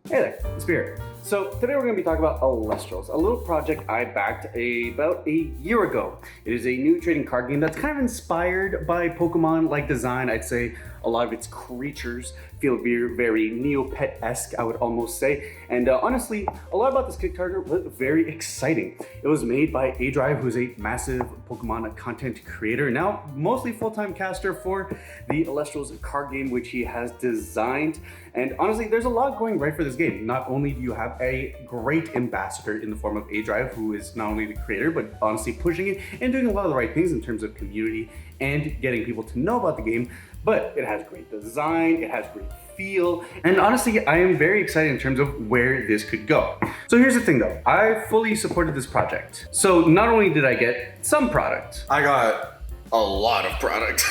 Hey there, Espira. So today we're going to be talking about Elestrals, a little project I backed about a year ago. It is a new trading card game that's kind of inspired by Pokemon-like design. I'd say a lot of its creatures feel very Neopet-esque, I would almost say. And honestly, a lot about this Kickstarter was very exciting. It was made by aDrive, who's a massive Pokemon content creator, now mostly full-time caster for the Elestrals card game, which he has designed. And honestly, there's a lot going right for this game. Not only do you have a great ambassador in the form of aDrive, who is not only the creator, but honestly pushing it and doing a lot of the right things in terms of community and getting people to know about the game, but it has great design, it has great feel, and honestly, I am very excited in terms of where this could go. So here's the thing though, I fully supported this project. So not only did I get some product, I got a lot of product.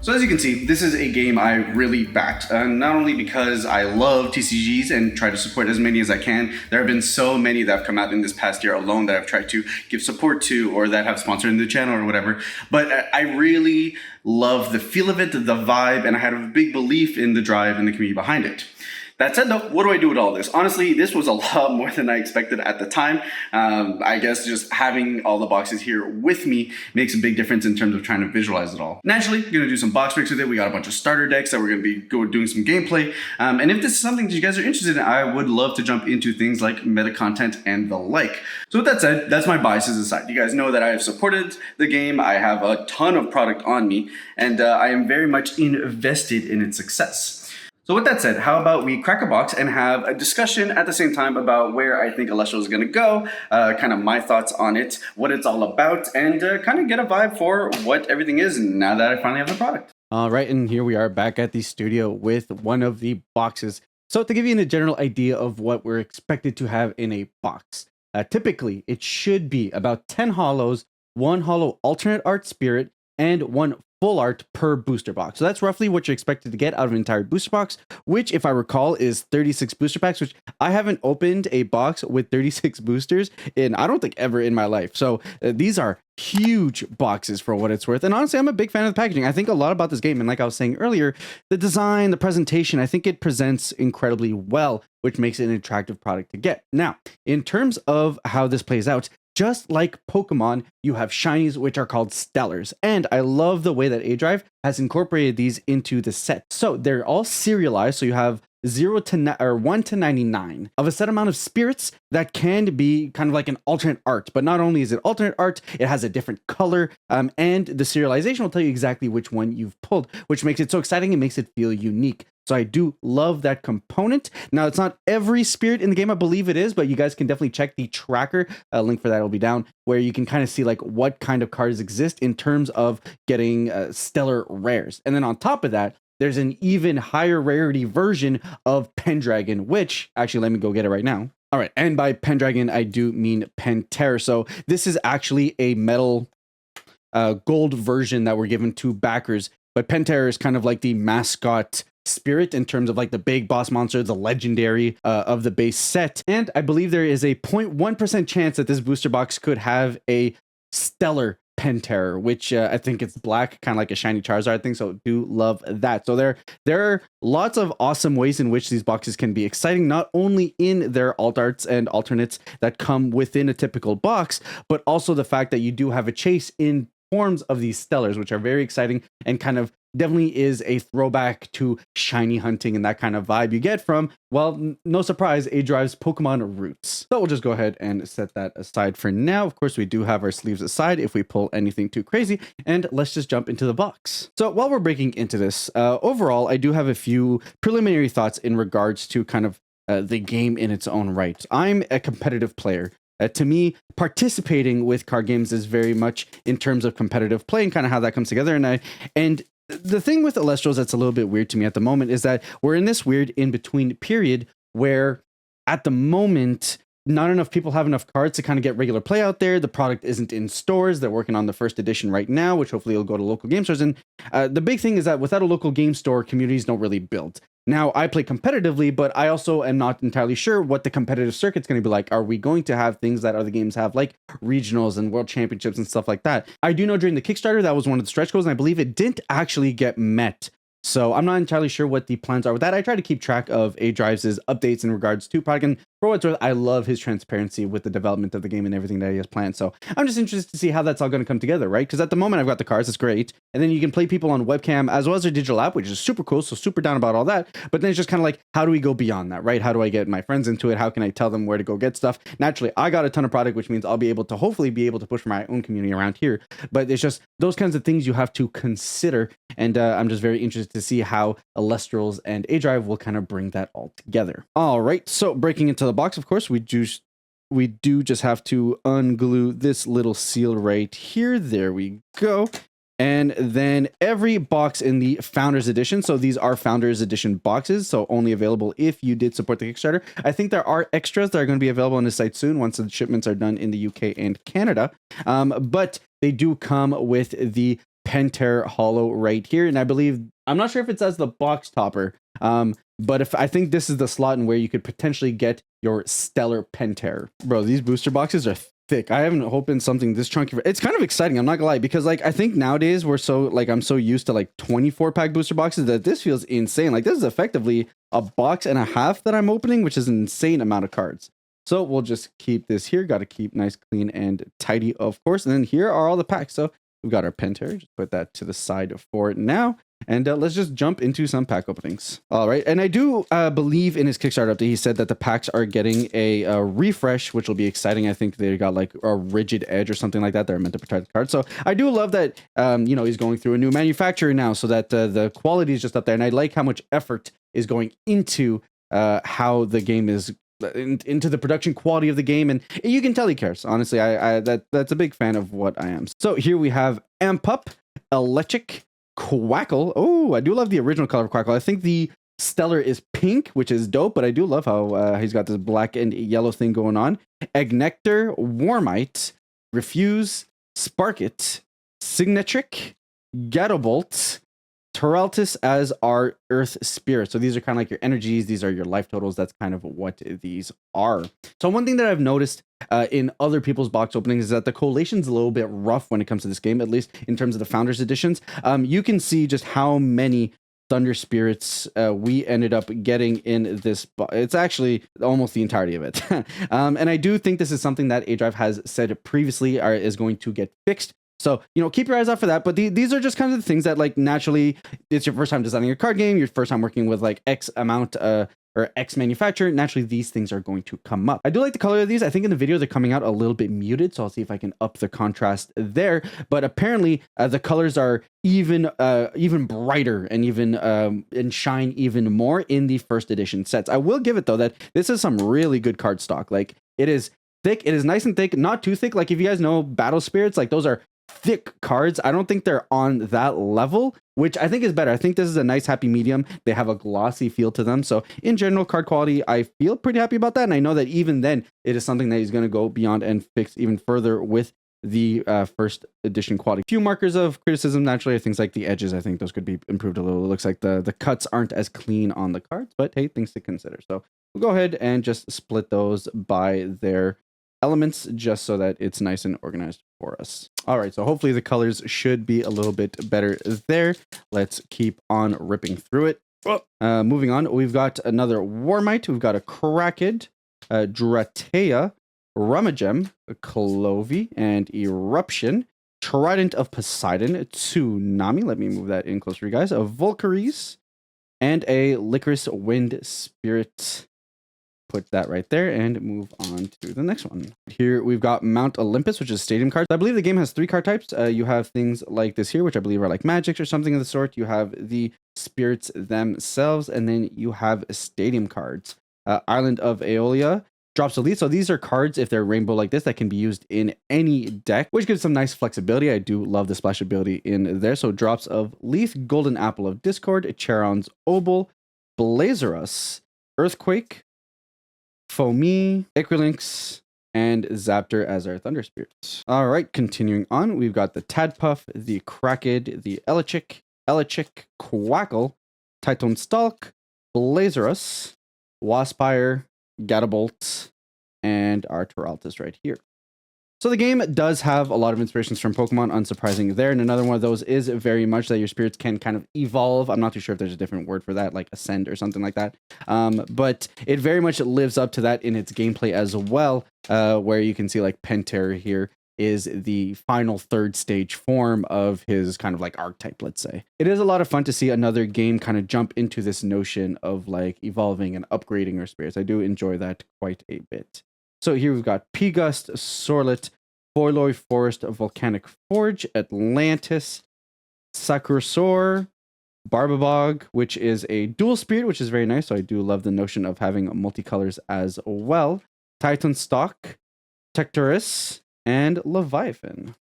So as you can see, this is a game I really backed, not only because I love TCGs and try to support as many as I can. There have been so many that have come out in this past year alone that I've tried to give support to or that have sponsored in the channel or whatever. But I really love the feel of it, the vibe, and I had a big belief in the drive and the community behind it. That said though, what do I do with all this? Honestly, this was a lot more than I expected at the time. I guess just having all the boxes here with me makes a big difference in terms of trying to visualize it all. Naturally, we're gonna do some box breaks with it. We got a bunch of starter decks that we're gonna be doing some gameplay. And if this is something that you guys are interested in, I would love to jump into things like meta content and the like. So with that said, that's my biases aside. You guys know that I have supported the game. I have a ton of product on me, and I am very much invested in its success. So with that said, how about we crack a box and have a discussion at the same time about where I think Elestrals is going to go, kind of my thoughts on it, what it's all about, and kind of get a vibe for what everything is now that I finally have the product. All right, and here we are back at the studio with one of the boxes. So to give you a general idea of what we're expected to have in a box, typically it should be about 10 holos, one holo alternate art spirit, and one full art per booster box. So that's roughly what you're expected to get out of an entire booster box, which if I recall is 36 booster packs, which I haven't opened a box with 36 boosters in, I don't think ever in my life. So these are huge boxes for what it's worth. And honestly, I'm a big fan of the packaging. I think a lot about this game. And like I was saying earlier, the design, the presentation, I think it presents incredibly well, which makes it an attractive product to get. Now, in terms of how this plays out, just like Pokemon, you have shinies, which are called stellars. And I love the way that aDrive has incorporated these into the set. So they're all serialized. So you have 1 to 99 of a set amount of spirits that can be kind of like an alternate art. But not only is it alternate art, it has a different color, and the serialization will tell you exactly which one you've pulled, which makes it so exciting and makes it feel unique. So I do love that component. Now, it's not every spirit in the game, I believe it is, but you guys can definitely check the tracker. A link for that will be down, where you can kind of see like what kind of cards exist in terms of getting stellar rares. And then on top of that, there's an even higher rarity version of Pendragon, which actually, let me go get it right now. All right, and by Pendragon, I do mean Penterra. So this is actually a metal gold version that we're given to backers, but Penterra is kind of like the mascot spirit in terms of like the big boss monster, the legendary of the base set. And I believe there is a 0.1% chance that this booster box could have a stellar Penterra, which I think it's black, kind of like a shiny Charizard thing. So do love that. So there are lots of awesome ways in which these boxes can be exciting, not only in their alt arts and alternates that come within a typical box, but also the fact that you do have a chase in forms of these stellars, which are very exciting and kind of definitely is a throwback to shiny hunting and that kind of vibe you get from, well, no surprise, aDrive's Pokemon roots. So we'll just go ahead and set that aside for now. Of course, we do have our sleeves aside if we pull anything too crazy, and let's just jump into the box. So while we're breaking into this, overall, I do have a few preliminary thoughts in regards to kind of the game in its own right. I'm a competitive player. To me, participating with card games is very much in terms of competitive play and kind of how that comes together. And the thing with Elestrals that's a little bit weird to me at the moment is that we're in this weird in-between period where at the moment, not enough people have enough cards to kind of get regular play out there. The product isn't in stores. They're working on the first edition right now, which hopefully will go to local game stores. And the big thing is that without a local game store, communities don't really build. Now, I play competitively, but I also am not entirely sure what the competitive circuit's going to be like. Are we going to have things that other games have, like regionals and world championships and stuff like that? I do know during the Kickstarter, that was one of the stretch goals, and I believe it didn't actually get met So I'm not entirely sure what the plans are with that. I try to keep track of aDrive's updates in regards to product, and for what's worth, I love his transparency with the development of the game and everything that he has planned. So I'm just interested to see how that's all going to come together, right? Because at the moment I've got the cards, it's great, and then you can play people on webcam as well as their digital app, which is super cool. So super down about all that. But then it's just kind of like, how do we go beyond that, right? How do I get my friends into it? How can I tell them where to go get stuff? Naturally, I got a ton of product, which means I'll be able to hopefully be able to push for my own community around here. But it's just those kinds of things you have to consider, and I'm just very interested to see how Elestrals and aDrive will kind of bring that all together. All right, so breaking into the box, of course, we do just have to unglue this little seal right here. There we go. And then every box in the Founders Edition, so these are Founders Edition boxes, so only available if you did support the Kickstarter. I think there are extras that are going to be available on the site soon once the shipments are done in the UK and Canada. But they do come with the Pentair Hollow right here, and I believe, I'm not sure if it's as the box topper, but if I think this is the slot in where you could potentially get your Stellar Pentair. Bro, these booster boxes are thick. I haven't opened something this chunky. It's kind of exciting, I'm not gonna lie, because like I think nowadays we're so like, I'm so used to like 24-pack booster boxes that this feels insane. Like this is effectively a box and a half that I'm opening, which is an insane amount of cards. So we'll just keep this here. Got to keep nice, clean, and tidy, of course. And then here are all the packs. So we've got our Pentair. Just put that to the side for now. And let's just jump into some pack openings. All right. And I do believe in his Kickstarter update, he said that the packs are getting a refresh, which will be exciting. I think they got like a rigid edge or something like that. They're meant to protect the card. So I do love that, you know, he's going through a new manufacturer now so that the quality is just up there. And I like how much effort is going into how the game is into the production quality of the game, and you can tell he cares. Honestly, that's a big fan of what I am. So here we have Amp Up, Electric, Quackle. Oh, I do love the original color of Quackle. I think the Stellar is pink, which is dope, but I do love how he's got this black and yellow thing going on. Egnector, Warmite, Refuse, Sparkit, Signatric, Gatobolt, Terraltis as our Earth Spirit. So these are kind of like your energies. These are your life totals. That's kind of what these are. So one thing that I've noticed in other people's box openings is that the collation's a little bit rough when it comes to this game, at least in terms of the Founders Editions. You can see just how many Thunder Spirits we ended up getting in this. It's actually almost the entirety of it. And I do think this is something that aDrive has said previously is going to get fixed. So, you know, keep your eyes out for that. But these are just kind of the things that, like, naturally, it's your first time designing a card game, your first time working with, like, X amount or X manufacturer. Naturally, these things are going to come up. I do like the color of these. I think in the video, they're coming out a little bit muted. So I'll see if I can up the contrast there. But apparently, the colors are even brighter and even and shine even more in the first edition sets. I will give it, though, that this is some really good card stock. Like, it is thick. It is nice and thick, not too thick. Like, if you guys know Battle Spirits, like, those are thick cards. I don't think they're on that level, which I think is better. I think this is a nice happy medium. They have a glossy feel to them. So in general, card quality, I feel pretty happy about that. And I know that even then, it is something that he's going to go beyond and fix even further with the first edition quality. A few markers of criticism, naturally, are things like the edges. I think those could be improved a little. It looks like the cuts aren't as clean on the cards, but hey, things to consider. So we'll go ahead and just split those by their elements just so that it's nice and organized for us. All right, so hopefully the colors should be a little bit better there. Let's keep on ripping through it. Moving on, we've got another Warmite, we've got a Krakid, Dratea, Rummagem, Clovey, and Eruption, Trident of Poseidon, Tsunami, let me move that in closer, you guys, a Volcaries, and a Licorice Wind Spirit. Put that right there and move on to the next one. Here we've got Mount Olympus, which is stadium cards. I believe the game has 3 card types. You have things like this here, which I believe are like magics or something of the sort. You have the spirits themselves, and then you have stadium cards. Island of Aeolia, drops Elite. So these are cards, if they're rainbow like this, that can be used in any deck, which gives some nice flexibility. I do love the splashability in there. So drops of Leaf, Golden Apple of Discord, Charon's Obol, Blazerus, Earthquake, Foamy, Icarlynx, and Zaptor as our Thunder Spirits. All right, continuing on, we've got the Tadpuff, the Krakid, the Elechic, Quackle, Titan Stalk, Blazerus, Waspire, Gatobolt, and our Terraltis right here. So the game does have a lot of inspirations from Pokemon, unsurprising there. And another one of those is very much that your spirits can kind of evolve. I'm not too sure if there's a different word for that, like ascend or something like that. But it very much lives up to that in its gameplay as well, where you can see like Penter here is the final third stage form of his kind of like archetype, let's say. It is a lot of fun to see another game kind of jump into this notion of like evolving and upgrading our spirits. I do enjoy that quite a bit. So here we've got Pigust, Sorlet, Foiloy Forest, Volcanic Forge, Atlantis, Sakursor, Barbabog, which is a dual spirit, which is very nice. So I do love the notion of having multicolors as well. Titan Stock, Tectorus, and Leviathan.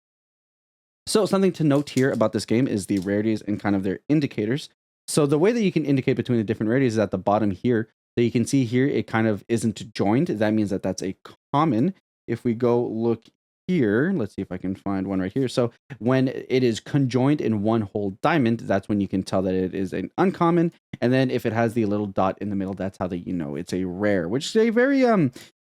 So something to note here about this game is the rarities and kind of their indicators. So the way that you can indicate between the different rarities is at the bottom here. So you can see here, it kind of isn't joined. That means that that's a common. If we go look here, let's see if I can find one right here. So when it is conjoined in one whole diamond, that's when you can tell that it is an uncommon. And then if it has the little dot in the middle, that's how that you know it's a rare, which is a very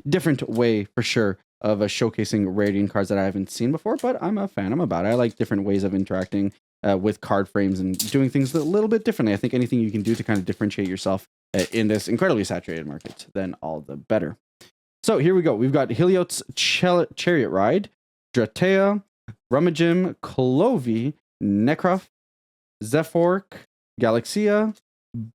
different way for sure of showcasing rarity cards that I haven't seen before, but I'm a fan. I'm about it. I like different ways of interacting with card frames and doing things a little bit differently. I think anything you can do to kind of differentiate yourself in this incredibly saturated market, then all the better. So here we go. We've got Helios Chariot Ride, Dratea, Rummagem, Clovey, Necrof, Zephork, Galaxia,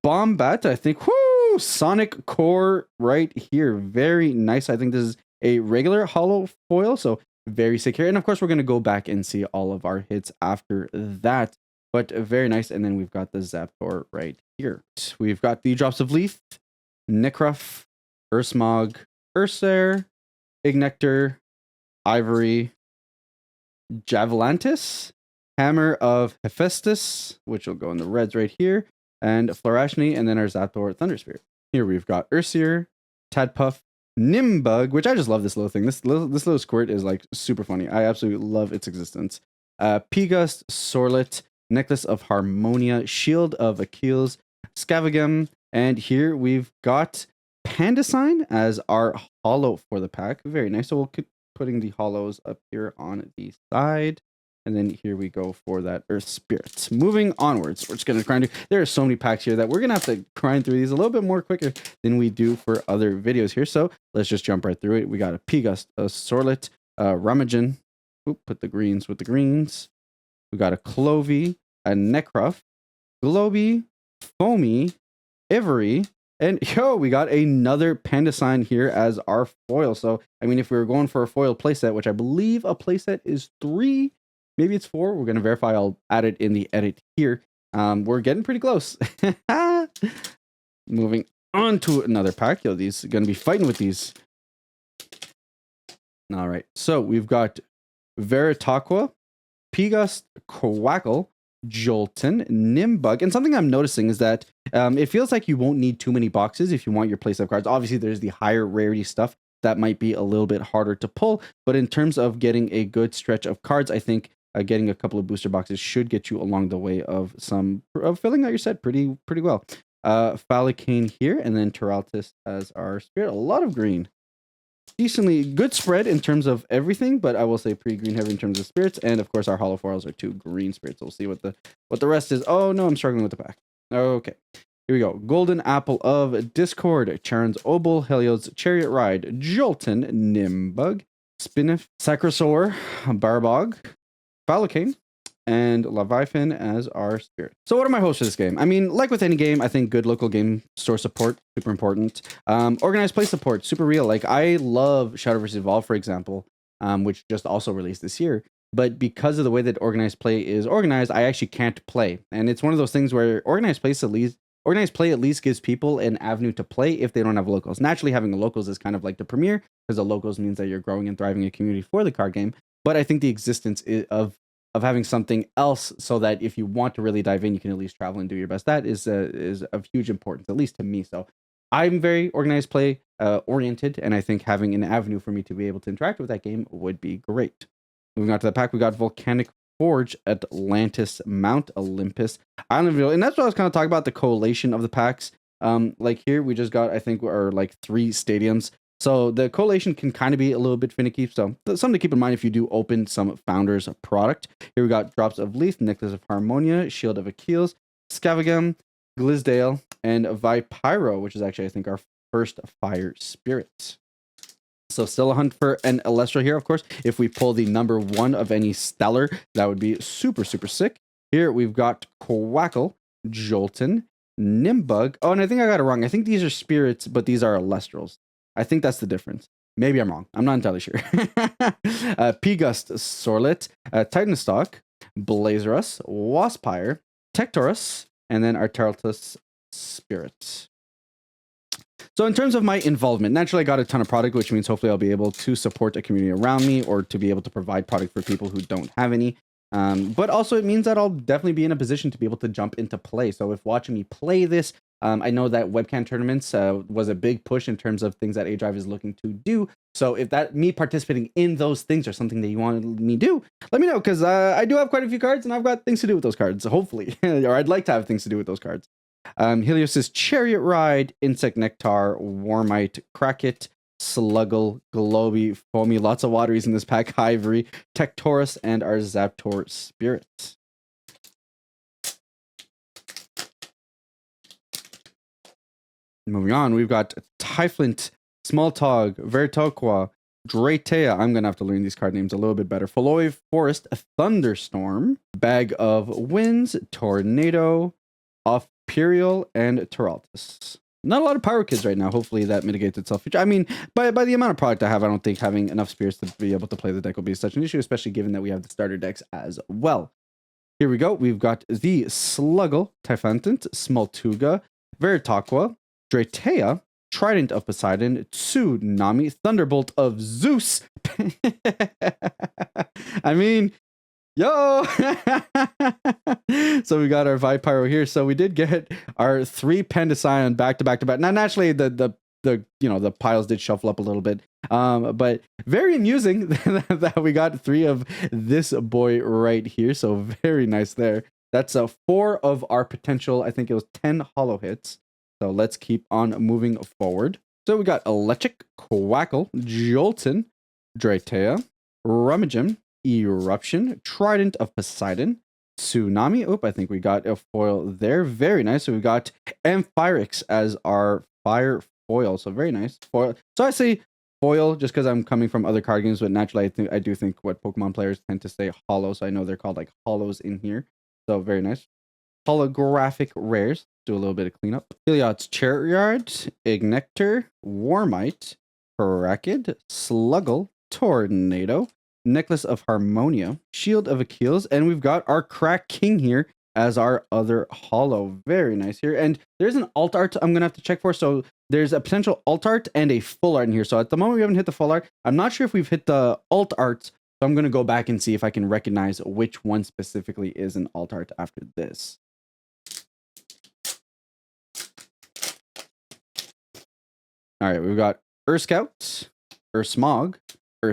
Bombat. I think, whoo, Sonic Core right here. Very nice. I think this is a regular hollow foil, so very secure. And of course, we're going to go back and see all of our hits after that. But very nice. And then we've got the Zapdos right here. We've got the Drops of Leaf, Necrof, Ursmog, Ursair, Ignector, Ivory, Javelantis, Hammer of Hephaestus, which will go in the reds right here, and Florashni, and then our Zapdos Thunderspirit. Here we've got Ursier, Tadpuff, Nimbug, which I just love this little thing. This little squirt is like super funny. I absolutely love its existence. Pigust, Sorlet, Necklace of Harmonia, Shield of Achilles, Scavagem, and here we've got Panda Sign as our hollow for the pack. Very nice. So we'll keep putting the hollows up here on the side. And then here we go for that Earth Spirits. Moving onwards, we're just going to grind through. There are so many packs here that we're going to have to grind through these a little bit more quicker than we do for other videos here. So let's just jump right through it. We got a Pigust, a Sorlet, Rummagem. Oop, put the greens with the greens. We got a Clovey, a Necrof, Globey, Foamy, Ivory, and we got another Panda Sign here as our foil. So, I mean, if we were going for a foil playset, which I believe a playset is 3, maybe it's 4. We're going to verify. I'll add it in the edit here. We're getting pretty close. Moving on to another pack. These are going to be fighting with these. All right. So we've got Veritaqua, Pigust, Quackle, Jolton, Nimbug, and something I'm noticing is that it feels like you won't need too many boxes if you want your playset cards. Obviously, there's the higher rarity stuff that might be a little bit harder to pull, but in terms of getting a good stretch of cards, I think getting a couple of booster boxes should get you along the way of filling out your set pretty well. Falicane here, and then Teraltis as our spirit. A lot of green. Decently good spread in terms of everything, but I will say pretty green heavy in terms of spirits, and of course our hollow foils are 2 green spirits. So we'll see what the rest is. Oh no, I'm struggling with the pack. Okay, here we go. Golden Apple of Discord, Charon's Obol, Helios Chariot Ride, Jolton, Nimbug, Spinif, Sakursor, Barbog, Falicane, and Leviathan as our spirit. So what are my hopes for this game? I mean, like with any game, I think good local game store support, super important. Organized play support, super real. Like I love Shadow vs. Evolve, for example, which just also released this year. But because of the way that organized play is organized, I actually can't play. And it's one of those things where organized play at least gives people an avenue to play if they don't have locals. Naturally, having the locals is kind of like the premier, because the locals means that you're growing and thriving a community for the card game. But I think the existence of having something else so that if you want to really dive in, you can at least travel and do your best. That is of huge importance, at least to me. So I'm very organized play oriented, and I think having an avenue for me to be able to interact with that game would be great. Moving on to the pack, we got Volcanic Forge, Atlantis, Mount Olympus, Island of Real, and that's what I was kind of talking about, the collation of the packs. Like here, we just got, I think, our like 3 stadiums. So the collation can kind of be a little bit finicky. So something to keep in mind if you do open some Founders product. Here we got Drops of Leaf, Necklace of Harmonia, Shield of Achilles, Scavagam, Glisdale, and Vipyro, which is actually, I think, our first fire spirit. So still a hunt for an Elestral here, of course. If we pull the number 1 of any stellar, that would be super, super sick. Here we've got Quackle, Jolton, Nimbug. Oh, and I think I got it wrong. I think these are spirits, but these are Elestrals. I think that's the difference. Maybe I'm wrong. I'm not entirely sure. P-Gust, Sorlet, Titanstalk, Blazerus, Waspire, Tectorus, and then Artartus Spirit. So in terms of my involvement, naturally I got a ton of product, which means hopefully I'll be able to support a community around me or to be able to provide product for people who don't have any. But also it means that I'll definitely be in a position to be able to jump into play. So if watching me play this, I know that webcam tournaments was a big push in terms of things that aDrive is looking to do. So if that me participating in those things are something that you want me to do, let me know, because I do have quite a few cards and I've got things to do with those cards, hopefully, or I'd like to have things to do with those cards. Helios's Chariot Ride, Insect Nectar, Warmite, Crackit, Sluggle, Globy, Foamy, lots of wateries in this pack, Ivory, Tectorus, and our Zaptor Spirit. Moving on, we've got Typhlant, Smalltog, Vertoqua, Dratea. I'm going to have to learn these card names a little bit better. Foloi Forest, Thunderstorm, Bag of Winds, Tornado, Offperial, and Teraltus. Not a lot of Pyro Kids right now. Hopefully that mitigates itself. I mean, by the amount of product I have, I don't think having enough spirits to be able to play the deck will be such an issue, especially given that we have the starter decks as well. Here we go. We've got the Sluggle, Typhantant, Smoltuga, Veritaqua, Dratea, Trident of Poseidon, Tsunami, Thunderbolt of Zeus. I mean, yo! So we got our Vipyro here. So we did get our 3 Pandicion back to back to back. Now, naturally, the piles did shuffle up a little bit. But very amusing that we got 3 of this boy right here. So very nice there. That's 4 of our potential, I think it was 10 holo hits. So let's keep on moving forward. So we got Electric, Quackle, Jolton, Dratea, Rummagem, Eruption, Trident of Poseidon, Tsunami. Oh, I think we got a foil there. Very nice. So we got Amphyrix as our fire foil. So very nice. Foil. So I say foil just because I'm coming from other card games, but naturally I do think what Pokemon players tend to say holo. So I know they're called like holos in here. So very nice. Holographic rares. Do a little bit of cleanup. Heliod's Chariot, Ignector, Warmite, Parakid, Sluggle, Tornado, Necklace of Harmonia, Shield of Achilles, and we've got our Crack King here as our other holo. Very nice here. And there's an alt art I'm going to have to check for. So there's a potential alt art and a full art in here. So at the moment we haven't hit the full art. I'm not sure if we've hit the alt art. So I'm going to go back and see if I can recognize which one specifically is an alt art after this. All right, we've got Scout, Smog,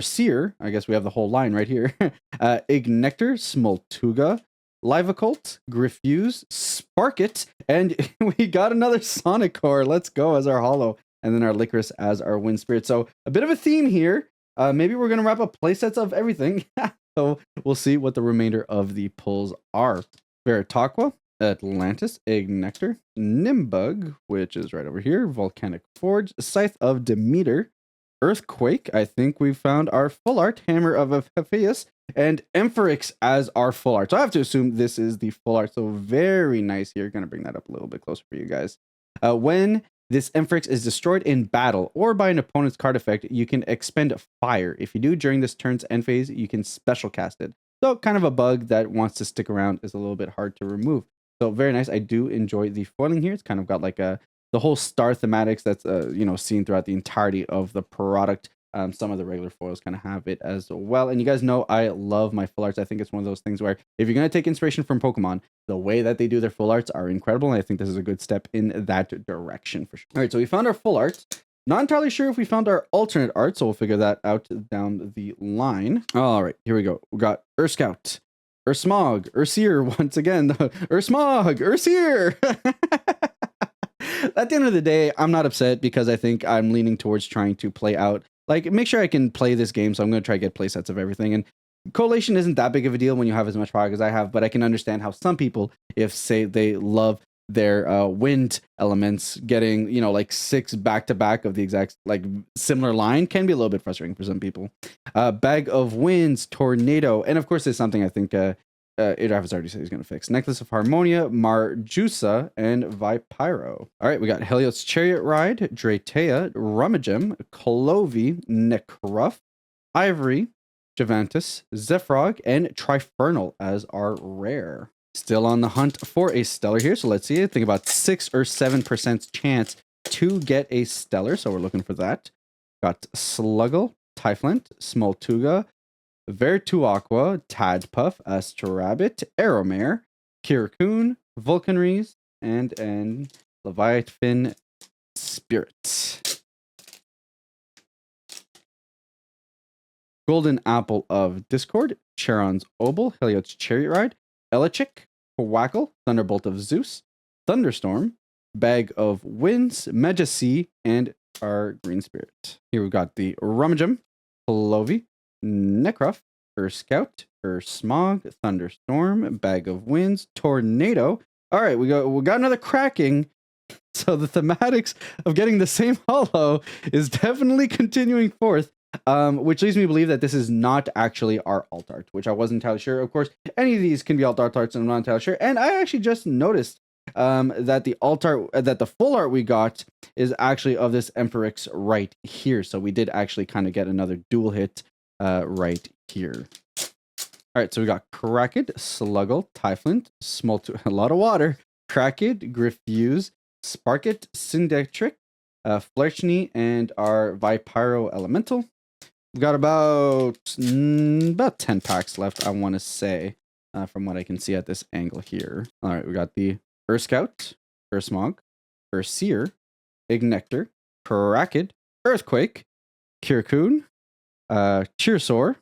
Seer. I guess we have the whole line right here. Ignector, Smoltuga, Livacult, Griffuse, Sparkit, and we got another Sonic Core. Let's go as our holo, and then our Licorice as our Wind Spirit. So a bit of a theme here. Maybe we're gonna wrap up playsets of everything. So we'll see what the remainder of the pulls are. Veritaqua, Atlantis, Ignector, Nimbug, which is right over here, Volcanic Forge, Scythe of Demeter, Earthquake. I think we found our full art, Hammer of Hephaeus, and Amphyrix as our full art. So I have to assume this is the full art. So very nice here. Gonna bring that up a little bit closer for you guys. When this Amphyrix is destroyed in battle or by an opponent's card effect, you can expend fire. If you do during this turn's end phase, you can special cast it. So kind of a bug that wants to stick around, is a little bit hard to remove. So very nice. I do enjoy the foiling here. It's kind of got like the whole star thematics that's seen throughout the entirety of the product. Some of the regular foils kind of have it as well. And you guys know I love my full arts. I think it's one of those things where if you're going to take inspiration from Pokemon, the way that they do their full arts are incredible. And I think this is a good step in that direction for sure. All right, so we found our full art. Not entirely sure if we found our alternate art, so we'll figure that out down the line. All right, here we go. We got Scout, Smog, Seer once again. Smog, Seer. at the end of the day, I'm not upset because I think I'm leaning towards trying to play out, like, make sure I can play this game. So I'm going to try to get play sets of everything. And collation isn't that big of a deal when you have as much product as I have, but I can understand how some people, if say they love their wind elements, getting, you know, like 6 back to back of the exact like similar line can be a little bit frustrating for some people. Bag of Winds, Tornado, and of course there's something I think aDrive has already said he's going to fix. Necklace of Harmonia, Marjusa, and Vipyro. All right, we got Helios Chariot Ride, Dratea, Rummagem, Clovey, Necruff, Ivory, Javantis, Zephyrog, and Trifernal as our rare. Still on the hunt for a stellar here, so let's see. I think about 6 or 7% chance to get a stellar, so we're looking for that. Got Sluggle, Typhlant, Smoltuga, Vertuaqua, Tadpuff, Astrabbit, Aeromare, Kirkoon, Vulcanries, and Leviathan Spirit. Golden Apple of Discord, Charon's Obel, Heliot's Chariot Ride, Elichick, Quackle, Thunderbolt of Zeus, Thunderstorm, Bag of Winds, Majesty, and our Green Spirit. Here we've got the Rummagem, Clovey, Necruff, Scout, Smog, Thunderstorm, Bag of Winds, Tornado. All right, we got another cracking. So the thematics of getting the same holo is definitely continuing forth. Which leads me to believe that this is not actually our alt art, which I wasn't entirely sure. Of course, any of these can be alt arts, and I'm not entirely sure. And I actually just noticed that the alt art, that the full art we got is actually of this Emperix right here. So we did actually kind of get another dual hit right here. All right, so we got Cracked, Sluggle, Typhlant, Smoltu, a lot of water, Cracked, Griffuse, Sparkit, Syndetric, Flerchny, and our Vipyro Elemental. We've got about 10 packs left, I want to say, from what I can see at this angle here. All right, we got the Scout, Smog, Seer, Ignector, Cracked, Earthquake, Kirkoon, Cheersaur,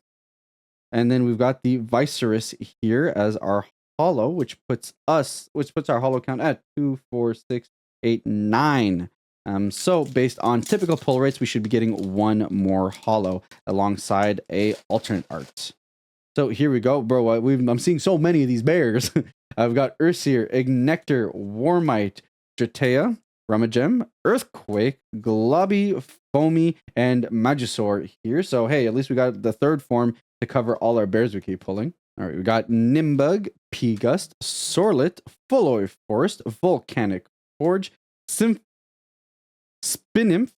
and then we've got the Viserys here as our holo, which puts our holo count at 2, 4, 6, 8, 9. So based on typical pull rates, we should be getting one more holo alongside a alternate art. So here we go, bro. I'm seeing so many of these bears. I've got Ursier, Ignector, Warmite, Dratea, Rummagem, Earthquake, Globby, Foamy, and Magisaur here. So hey, at least we got the third form to cover all our bears we keep pulling. All right, we got Nimbug, P-Gust, Sorlet, Fulloy Forest, Volcanic Forge, Spinymph,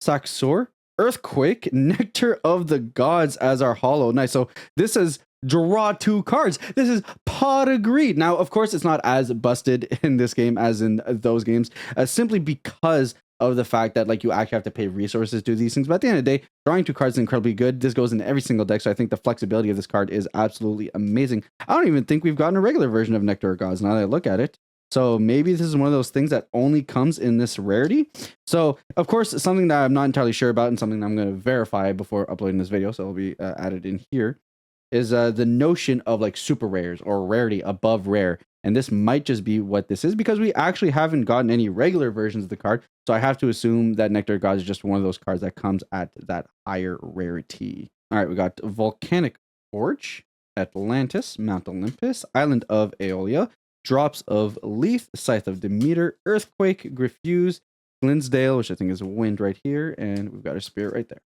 Saxor, Earthquake, Nectar of the Gods as our holo. Nice. So this is draw 2 cards. This is Pot of Greed. Now, of course, it's not as busted in this game as in those games, simply because of the fact that like you actually have to pay resources to do these things. But at the end of the day, drawing 2 cards is incredibly good. This goes into every single deck, so I think the flexibility of this card is absolutely amazing. I don't even think we've gotten a regular version of Nectar of Gods now that I look at it. So maybe this is one of those things that only comes in this rarity. So, of course, something that I'm not entirely sure about and something that I'm going to verify before uploading this video, so it'll be added in here, is the notion of like super rares or rarity above rare. And this might just be what this is because we actually haven't gotten any regular versions of the card. So I have to assume that Nectar of Gods is just one of those cards that comes at that higher rarity. All right, we got Volcanic Forge, Atlantis, Mount Olympus, Island of Aeolia, Drops of Leaf, Scythe of Demeter, Earthquake, Griffuse, Glinsdale, which I think is Wind right here, and we've got our Spirit right there.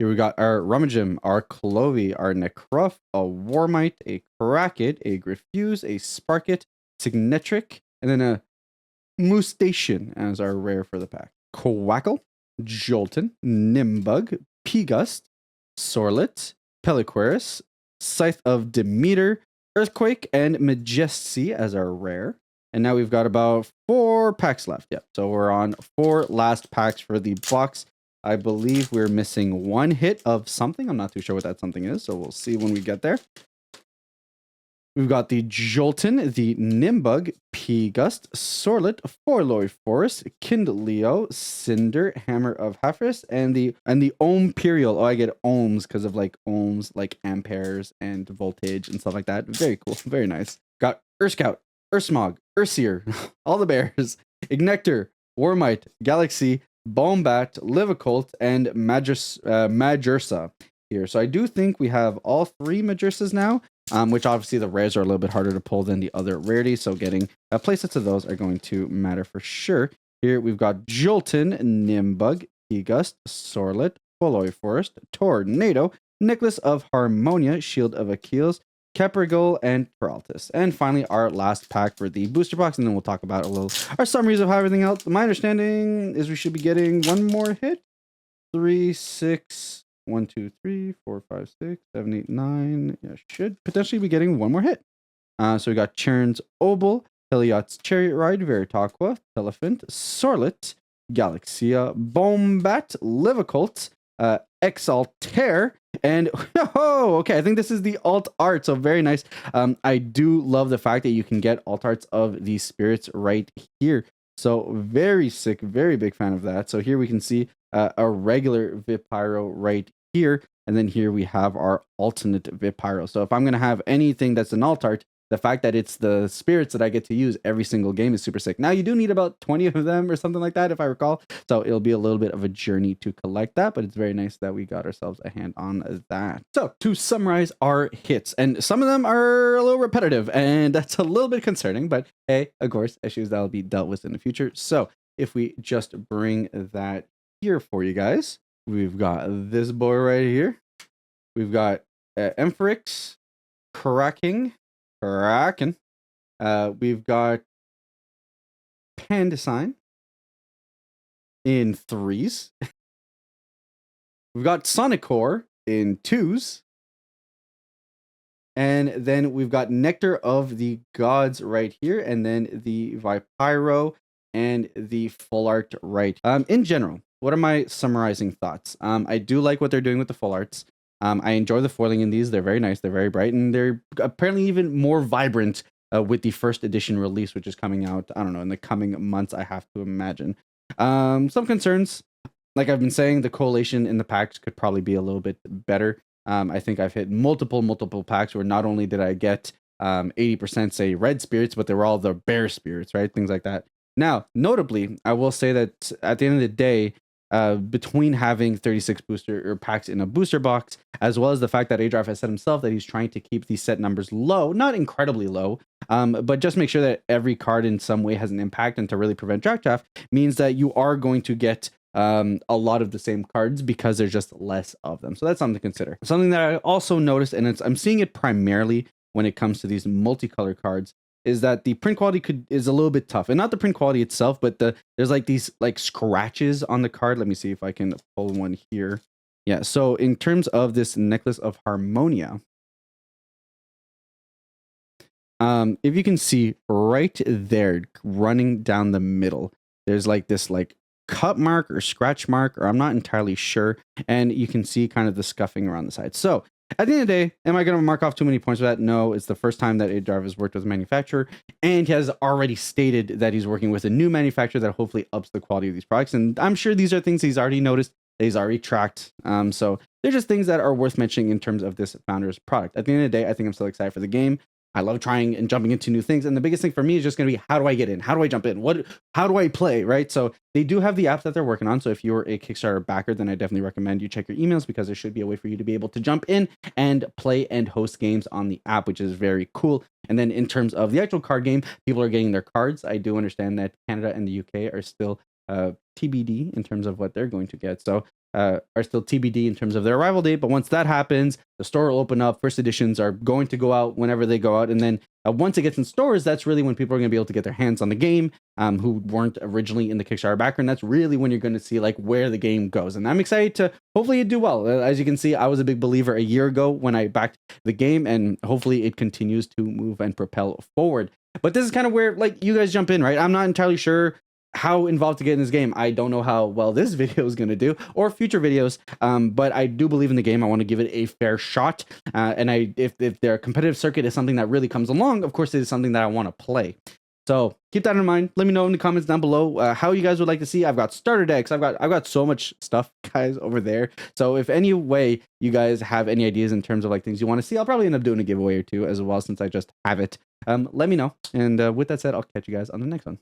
Here we got our Rummagem, our Clovey, our Necruff, a Warmite, a Cracked, a Griffuse, a Sparkit, Signetric, and then a Moustation as our rare for the pack. Quackle, Jolton, Nimbug, P-Gust, Sorlet, Peliquaris, Scythe of Demeter, Earthquake, and Majesty as our rare. And now we've got about 4 packs left. Yep. So we're on 4 last packs for the box. I believe we're missing 1 hit of something. I'm not too sure what that something is. So we'll see when we get there. We've got the Jolton, the Nimbug, P-Gust, Sorlet, Forloy Forest, Kindleo, Cinder, Hammer of Hafris, and the Ohmperial. Oh, I get ohms because of like ohms, like amperes and voltage and stuff like that. Very cool. Very nice. Got Scout, Smog, Seer, all the bears. Ignector, Warmite, Galaxy, Bombat, Livicult, and Majursa here. So I do think we have all 3 Majursas now, which obviously the rares are a little bit harder to pull than the other rarities. So getting playsets of those are going to matter for sure. Here we've got Jolton, Nimbug, Gust, Sorlet, Poloi Forest, Tornado, Necklace of Harmonia, Shield of Achilles, Caprigal, and Peraltus. And finally, our last pack for the booster box, and then we'll talk about our summaries of how everything else. My understanding is we should be getting one more hit. 3, 6, 1, 2, 3, 4, 5, 6, 7, 8, 9. Yeah, should potentially be getting one more hit. So we got Chern's Obel, Heliot's Chariot Ride, Veritaqua, Telephant, Sorlet, Galaxia, Bombat, Livicult, Exaltair, and okay, I think this is the alt art, so very nice. I do love the fact that you can get alt arts of these spirits right here. So very sick, very big fan of that. So here we can see a regular Vipyro right here, and then here we have our alternate Vipyro. So if I'm gonna have anything that's an alt art, the fact that it's the spirits that I get to use every single game is super sick. Now, you do need about 20 of them or something like that, if I recall. So it'll be a little bit of a journey to collect that, but it's very nice that we got ourselves a hand on that. So to summarize our hits, and some of them are a little repetitive, and that's a little bit concerning, but hey, of course, issues that'll be dealt with in the future. So if we just bring that here for you guys, we've got this boy right here. We've got Emphyrix, Kraken. We've got Pandesign in 3s. We've got Sonicore in 2s. And then we've got Nectar of the Gods right here. And then the Vipyro and the full art right. In general, what are my summarizing thoughts? I do like what they're doing with the full arts. I enjoy the foiling in these. They're very nice. They're very bright, and they're apparently even more vibrant with the first edition release, which is coming out, I don't know, in the coming months, I have to imagine. Some concerns, like I've been saying, the collation in the packs could probably be a little bit better. I think I've hit multiple packs where not only did I get 80% say red spirits, but they were all the bear spirits, right? Things like that. Now, notably, I will say that at the end of the day, between having 36 booster packs in a booster box, as well as the fact that aDrive has said himself that he's trying to keep these set numbers low, not incredibly low, but just make sure that every card in some way has an impact, and to really prevent draft means that you are going to get a lot of the same cards because there's just less of them. So that's something to consider. Something that I also noticed, and I'm seeing it primarily when it comes to these multicolor cards, is that the print quality is a little bit tough, and not the print quality itself, but there's like these like scratches on the card. Let me see if I can pull one here. Yeah, so in terms of this Necklace of Harmonia, if you can see right there running down the middle, there's like this like cut mark or scratch mark, or I'm not entirely sure, and you can see kind of the scuffing around the side. So at the end of the day, am I going to mark off too many points for that? No, it's the first time that aDrive has worked with a manufacturer, and he has already stated that he's working with a new manufacturer that hopefully ups the quality of these products. And I'm sure these are things he's already noticed, that he's already tracked. So they're just things that are worth mentioning in terms of this founder's product. At the end of the day, I think I'm still excited for the game. I love trying and jumping into new things. And the biggest thing for me is just going to be, how do I get in? How do I jump in? How do I play? Right. So they do have the apps that they're working on. So if you're a Kickstarter backer, then I definitely recommend you check your emails, because there should be a way for you to be able to jump in and play and host games on the app, which is very cool. And then in terms of the actual card game, people are getting their cards. I do understand that Canada and the UK are still TBD in terms of what they're going to get. So are still TBD in terms of their arrival date. But once that happens, the store will open up. First editions are going to go out whenever they go out. And then once it gets in stores, that's really when people are going to be able to get their hands on the game, who weren't originally in the Kickstarter background. That's really when you're going to see like where the game goes. And I'm excited to hopefully it do well. As you can see, I was a big believer a year ago when I backed the game, and hopefully it continues to move and propel forward. But this is kind of where like you guys jump in, right? I'm not entirely sure how involved to get in this game. I don't know how well this video is going to do, or future videos, but I do believe in the game. I want to give it a fair shot, and if their competitive circuit is something that really comes along, of course it is something that I want to play. So keep that in mind. Let me know in the comments down below how you guys would like to see. I've got starter decks. I've got so much stuff, guys, over there. So if any way you guys have any ideas in terms of like things you want to see, I'll probably end up doing a giveaway or two as well, since I just have it. Let me know. And with that said, I'll catch you guys on the next one.